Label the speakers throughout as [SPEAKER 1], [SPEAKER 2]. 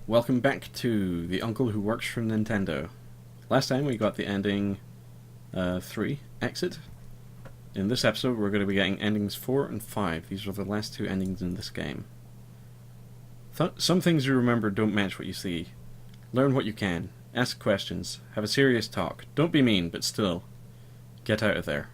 [SPEAKER 1] Welcome back to The Uncle Who Works for Nintendo. Last time we got the ending 3, Exit. In this episode we're going to be getting endings 4 and 5. These are the last two endings in this game. Some things you remember don't match what you see. Learn what you can. Ask questions. Have a serious talk. Don't be mean, but still. Get out of there.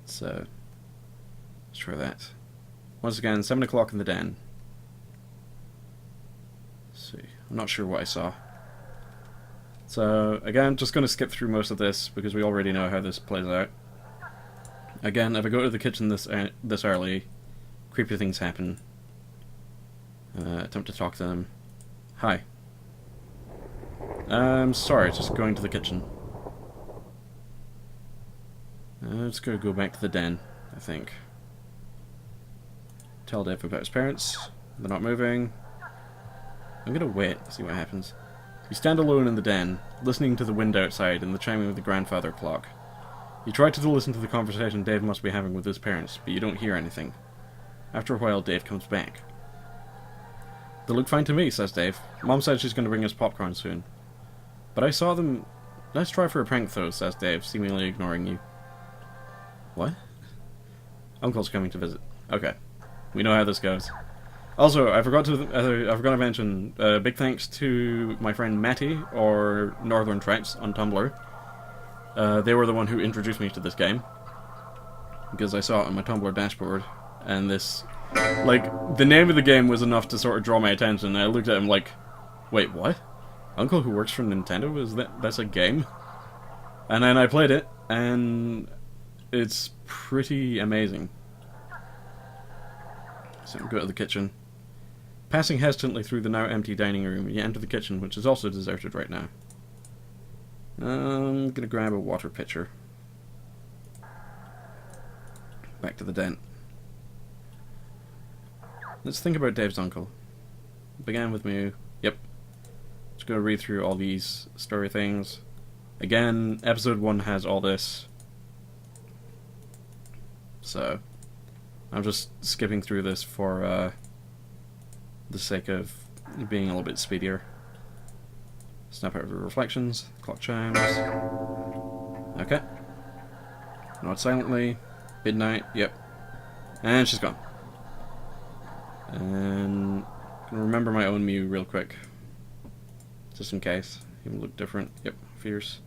[SPEAKER 1] So, let's try that. Once again, 7 o'clock in the den. Let's see. I'm not sure what I saw. So, again, just going to skip through most of this because we already know how this plays out. Again, if I go to the kitchen this early, creepy things happen. Attempt to talk to them. Hi. Sorry, just going to the kitchen. Let's go back to the den, I think. Tell Dave about his parents. They're not moving. I'm gonna wait, see what happens. You stand alone in the den, listening to the wind outside and the chiming of the grandfather clock. You try to listen to the conversation Dave must be having with his parents, but you don't hear anything. After a while, Dave comes back. They look fine to me, says Dave. Mom said she's going to bring us popcorn soon. But I saw them... Let's try for a prank though, says Dave, seemingly ignoring you. What? Uncle's coming to visit. Okay. We know how this goes. Also, I forgot to mention, big thanks to my friend Matty, or Northern Tracks on Tumblr. They were the one who introduced me to this game. Because I saw it on my Tumblr dashboard, and this... Like, the name of the game was enough to sort of draw my attention, and I looked at him like, wait, what? Uncle Who Works for Nintendo? That's a game? And then I played it, and it's pretty amazing. So go to the kitchen. Passing hesitantly through the now empty dining room, you enter the kitchen, which is also deserted right now. I'm gonna grab a water pitcher. Back to the den. Let's think about Dave's uncle. Began with Mew. Yep. Just gonna read through all these story things. Again, episode 1 has all this. So, I'm just skipping through this for the sake of being a little bit speedier. Snap out of the reflections. Clock chimes. Okay. Nod silently. Midnight. Yep. And she's gone. And I'm gonna remember my own Mew real quick, just in case. Even look different. Yep. Fierce.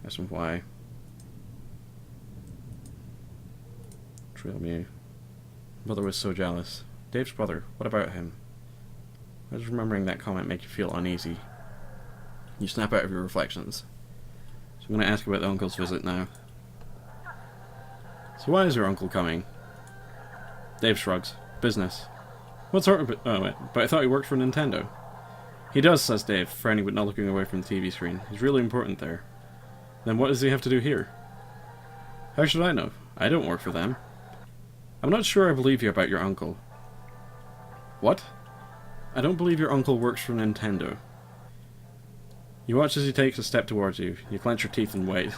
[SPEAKER 1] Ask him why. Trail Mew. Mother was so jealous. Dave's brother. What about him? Why does remembering that comment make you feel uneasy? You snap out of your reflections. So I'm going to ask about the uncle's visit now. So why is your uncle coming? Dave shrugs. Business. What sort of... Oh wait, but I thought he worked for Nintendo. He does, says Dave, frowning but not looking away from the TV screen. He's really important there. Then what does he have to do here? How should I know? I don't work for them. I'm not sure I believe you about your uncle. What? I don't believe your uncle works for Nintendo. You watch as he takes a step towards you. You clench your teeth and wait.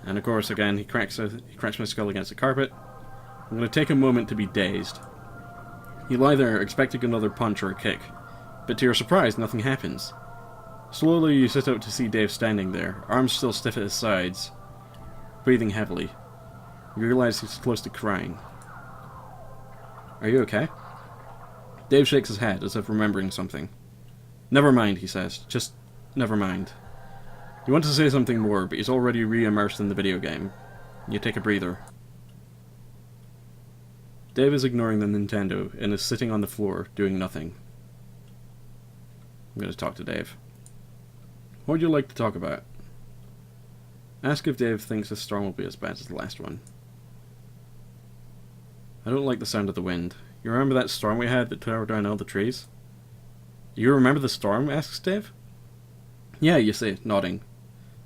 [SPEAKER 1] And of course, again, he cracks my skull against the carpet. I'm going to take a moment to be dazed. You lie there, expecting another punch or a kick. But to your surprise, nothing happens. Slowly, you sit up to see Dave standing there, arms still stiff at his sides, breathing heavily. You realize he's close to crying. Are you okay? Dave shakes his head, as if remembering something. Never mind, he says. Just never mind. You want to say something more, but he's already re-immersed in the video game. You take a breather. Dave is ignoring the Nintendo and is sitting on the floor, doing nothing. I'm going to talk to Dave. What would you like to talk about? Ask if Dave thinks this storm will be as bad as the last one. I don't like the sound of the wind. You remember that storm we had that tore down all the trees? Do you remember the storm? Asks Dave. Yeah, you say, nodding.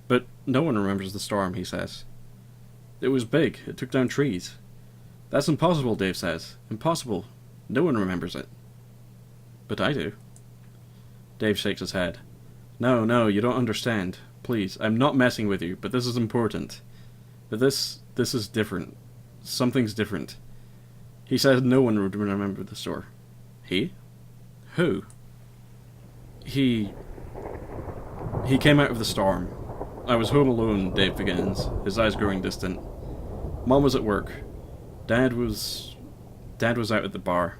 [SPEAKER 1] But no one remembers the storm, he says. It was big. It took down trees. That's impossible, Dave says. Impossible. No one remembers it. But I do. Dave shakes his head. No, you don't understand. Please, I'm not messing with you, but this is important. But this is different. Something's different. He said no one would remember the store. He? Who? He came out of the storm. I was home alone, Dave begins, his eyes growing distant. Mom was at work. Dad was out at the bar.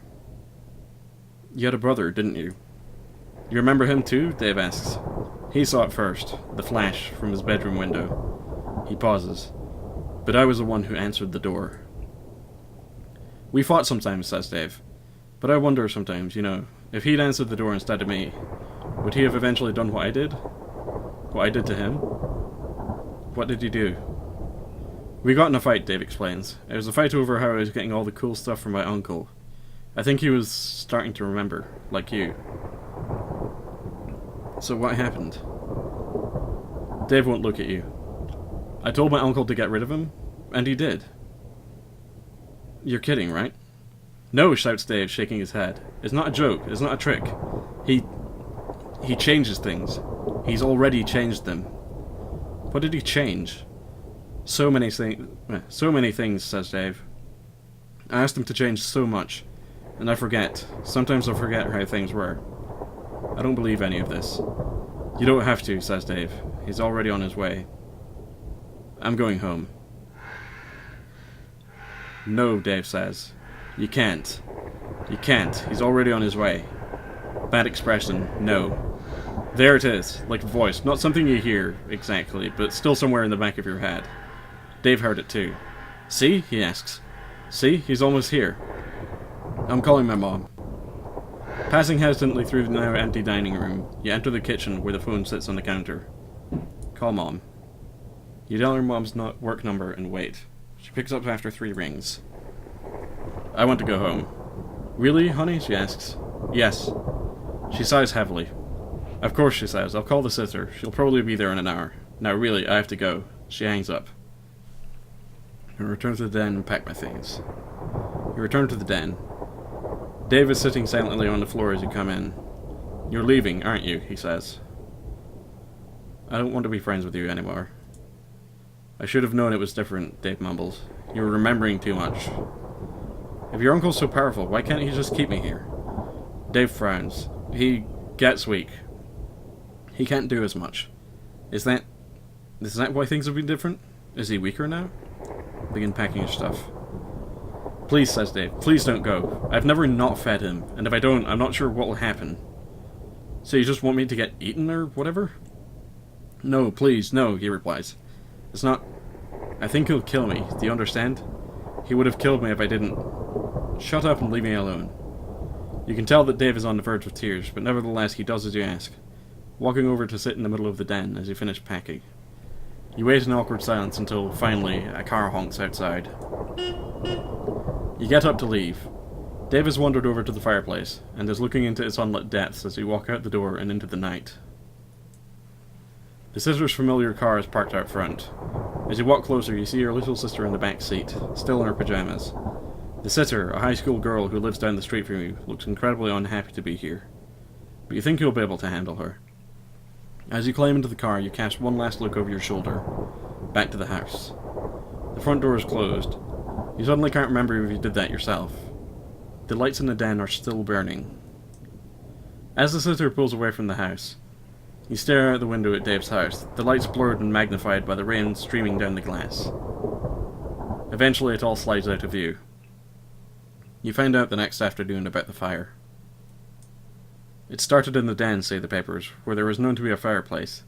[SPEAKER 1] You had a brother, didn't you? You remember him too? Dave asks. He saw it first, the flash from his bedroom window. He pauses. But I was the one who answered the door. We fought sometimes, says Dave. But I wonder sometimes, if he'd answered the door instead of me, would he have eventually done what I did? What I did to him? What did you do? We got in a fight, Dave explains. It was a fight over how I was getting all the cool stuff from my uncle. I think he was starting to remember, like you. So what happened? Dave won't look at you. I told my uncle to get rid of him, and he did. You're kidding, right? No, shouts Dave, shaking his head. It's not a joke, it's not a trick. He changes things. He's already changed them. What did he change? So many things, says Dave. I asked him to change so much, and I forget. Sometimes I forget how things were. I don't believe any of this. You don't have to, says Dave. He's already on his way. I'm going home. No, Dave says. You can't. You can't. He's already on his way. Bad expression. No. There it is, like a voice. Not something you hear, exactly, but still somewhere in the back of your head. Dave heard it too. See? He asks. See? He's almost here. I'm calling my mom. Passing hesitantly through the now empty dining room, you enter the kitchen where the phone sits on the counter. Call Mom. You dial her mom's work number and wait. She picks up after 3 rings. I want to go home. Really, honey? She asks. Yes. She sighs heavily. Of course, she says. I'll call the sitter. She'll probably be there in an hour. Now, really, I have to go. She hangs up. I return to the den and pack my things. You return to the den. Dave is sitting silently on the floor as you come in. You're leaving, aren't you? He says. I don't want to be friends with you anymore. I should have known it was different, Dave mumbles. You were remembering too much. If your uncle's so powerful, why can't he just keep me here? Dave frowns. He gets weak. He can't do as much. Is that why things have been different? Is he weaker now? Begin packing his stuff. Please, says Dave. Please don't go. I've never not fed him, and if I don't, I'm not sure what will happen. So you just want me to get eaten or whatever? No, please, no, he replies. It's not... I think he'll kill me, do you understand? He would have killed me if I didn't. Shut up and leave me alone. You can tell that Dave is on the verge of tears, but nevertheless he does as you ask, walking over to sit in the middle of the den as you finish packing. You wait in awkward silence until, finally, a car honks outside. You get up to leave. Dave has wandered over to the fireplace, and is looking into its unlit depths as you walk out the door and into the night. The sister's familiar car is parked out front. As you walk closer, you see your little sister in the back seat, still in her pajamas. The sitter, a high school girl who lives down the street from you, looks incredibly unhappy to be here. But you think you'll be able to handle her. As you climb into the car, you cast one last look over your shoulder, back to the house. The front door is closed. You suddenly can't remember if you did that yourself. The lights in the den are still burning. As the sitter pulls away from the house, you stare out the window at Dave's house, the lights blurred and magnified by the rain streaming down the glass. Eventually it all slides out of view. You find out the next afternoon about the fire. It started in the den, say the papers, where there was known to be a fireplace.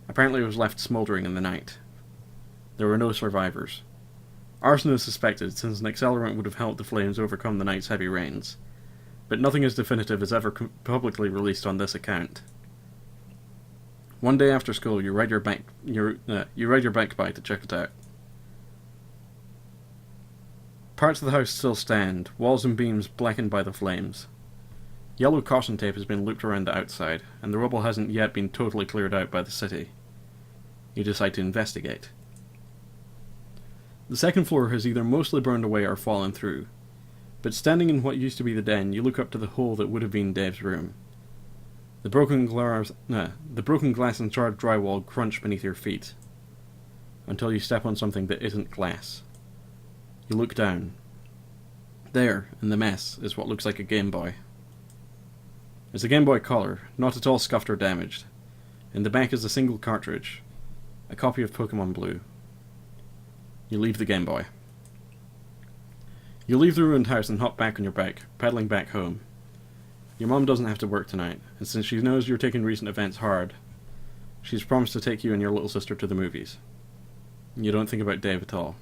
[SPEAKER 1] Apparently it was left smouldering in the night. There were no survivors. Arson is suspected, since an accelerant would have helped the flames overcome the night's heavy rains. But nothing as definitive is ever publicly released on this account. One day after school, you ride your bike by to check it out. Parts of the house still stand, walls and beams blackened by the flames. Yellow caution tape has been looped around the outside, and the rubble hasn't yet been totally cleared out by the city. You decide to investigate. The second floor has either mostly burned away or fallen through, but standing in what used to be the den, you look up to the hole that would have been Dave's room. The broken glass and charred drywall crunch beneath your feet, until you step on something that isn't glass. You look down. There, in the mess, is what looks like a Game Boy. It's a Game Boy Color, not at all scuffed or damaged. In the back is a single cartridge, a copy of Pokemon Blue. You leave the Game Boy. You leave the ruined house and hop back on your bike, pedaling back home. Your mom doesn't have to work tonight, and since she knows you're taking recent events hard, she's promised to take you and your little sister to the movies. You don't think about Dave at all.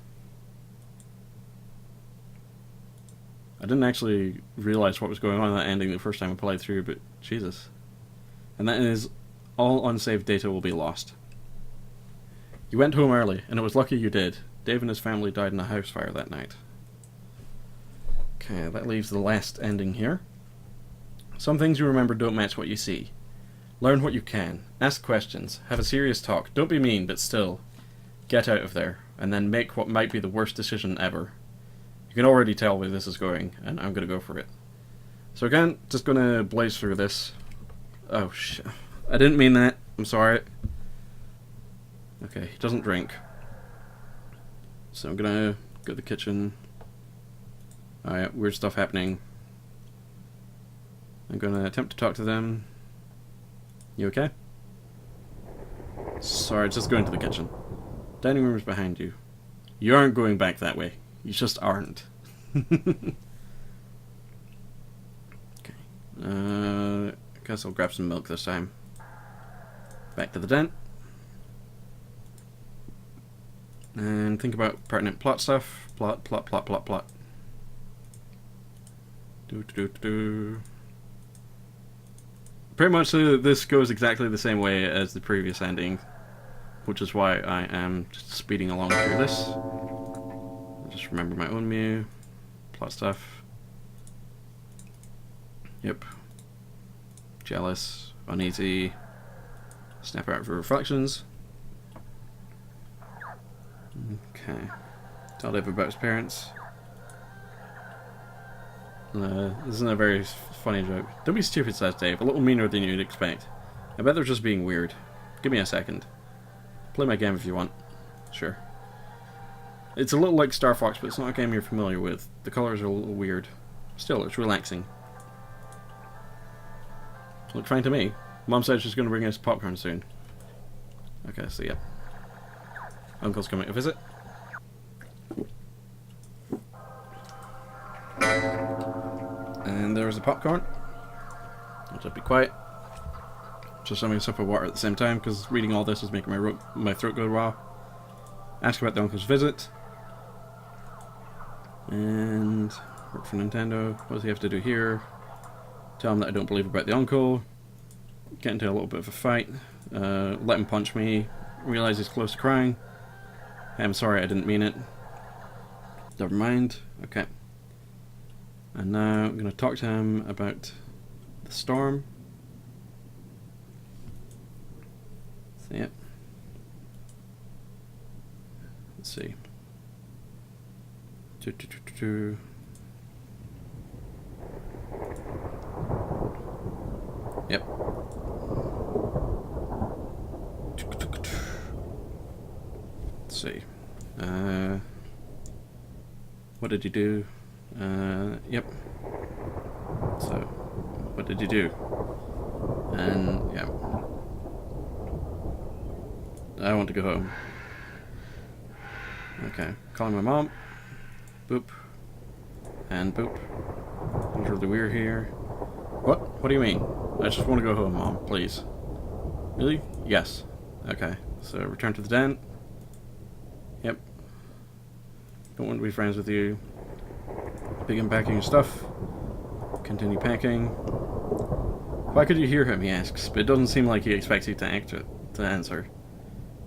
[SPEAKER 1] I didn't actually realize what was going on in that ending the first time I played through, but Jesus. And that is, all unsaved data will be lost. You went home early, and it was lucky you did. Dave and his family died in a house fire that night. Okay, that leaves the last ending here. Some things you remember don't match what you see. Learn what you can. Ask questions. Have a serious talk. Don't be mean, but still. Get out of there, and then make what might be the worst decision ever. You can already tell where this is going, and I'm going to go for it. So again, just going to blaze through this. Oh, shit. I didn't mean that. I'm sorry. Okay, he doesn't drink. So I'm going to go to the kitchen. Alright, weird stuff happening. I'm going to attempt to talk to them. You okay? Sorry, just going to the kitchen. Dining room is behind you. You aren't going back that way. You just aren't. Okay. I guess I'll grab some milk this time. Back to the den. And think about pertinent plot stuff. Plot. Pretty much this goes exactly the same way as the previous ending, which is why I am just speeding along through this. Just remember my own Mew. Plot stuff. Yep. Jealous. Uneasy. Snap out for reflections. Okay. Tell Dave about his parents. This isn't a very funny joke. Don't be stupid, says Dave. A little meaner than you'd expect. I bet they're just being weird. Give me a second. Play my game if you want. Sure. It's a little like Star Fox, but it's not a game you're familiar with. The colors are a little weird. Still, it's relaxing. Looked fine to me. Mom said she's going to bring us popcorn soon. Okay, so yeah. Uncle's coming to visit. And there's the popcorn. I'll just be quiet. Just having a sip of water at the same time, because reading all this is making my throat go raw. Ask about the uncle's visit. And work for Nintendo. What does he have to do here? Tell him that I don't believe about the uncle. Get into a little bit of a fight. Let him punch me. Realize he's close to crying. I'm sorry, I didn't mean it. Never mind. Okay. And now I'm going to talk to him about the storm. So, yep. Let's see. Yep. Let's see. What did you do? Yep. So, what did you do? And, yeah. I want to go home. Okay. Calling my mom. Boop. And boop. It's really weird here. What? What do you mean? I just want to go home, Mom. Please. Really? Yes. Okay. So, return to the den. Yep. Don't want to be friends with you. Begin packing your stuff. Continue packing. Why could you hear him, he asks, but it doesn't seem like he expects you to answer.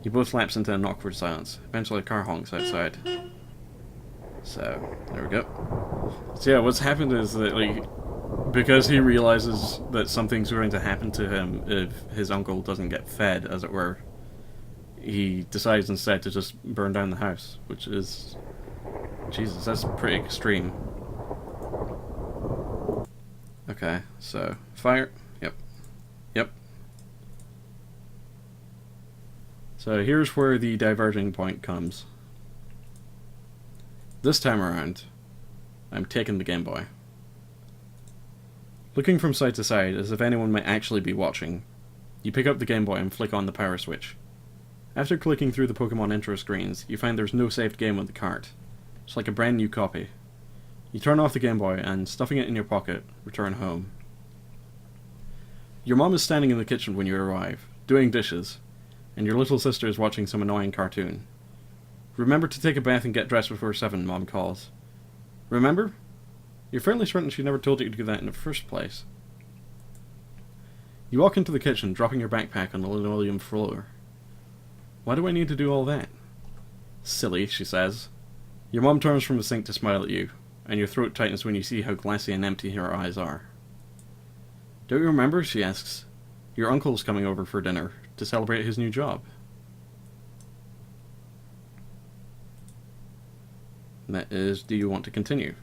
[SPEAKER 1] You both lapse into an awkward silence. Eventually a car honks outside. So, there we go. So yeah, what's happened is that, like, because he realizes that something's going to happen to him if his uncle doesn't get fed, as it were, he decides instead to just burn down the house, which is... Jesus, that's pretty extreme. Okay, so, fire. Yep. Yep. So here's where the diverging point comes. This time around, I'm taking the Game Boy. Looking from side to side, as if anyone might actually be watching, you pick up the Game Boy and flick on the power switch. After clicking through the Pokemon intro screens, you find there's no saved game on the cart. It's like a brand new copy. You turn off the Game Boy and, stuffing it in your pocket, return home. Your mom is standing in the kitchen when you arrive, doing dishes, and your little sister is watching some annoying cartoon. Remember to take a bath and get dressed before 7, Mom calls. Remember? You're fairly certain she never told you to do that in the first place. You walk into the kitchen, dropping your backpack on the linoleum floor. Why do I need to do all that? Silly, she says. Your mom turns from the sink to smile at you, and your throat tightens when you see how glassy and empty her eyes are. Don't you remember, she asks, your uncle's coming over for dinner to celebrate his new job. And that is, do you want to continue?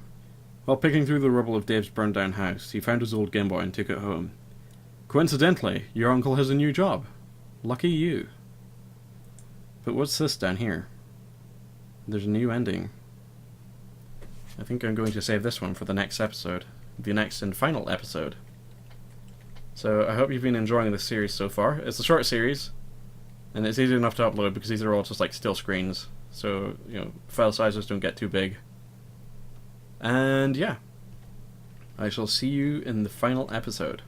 [SPEAKER 1] While picking through the rubble of Dave's burned down house, he found his old Game Boy and took it home. Coincidentally, your uncle has a new job. Lucky you. But what's this down here? There's a new ending. I think I'm going to save this one for the next episode. The next and final episode. So I hope you've been enjoying this series so far. It's a short series, and it's easy enough to upload because these are all just like still screens. So, file sizes don't get too big. And yeah, I shall see you in the final episode.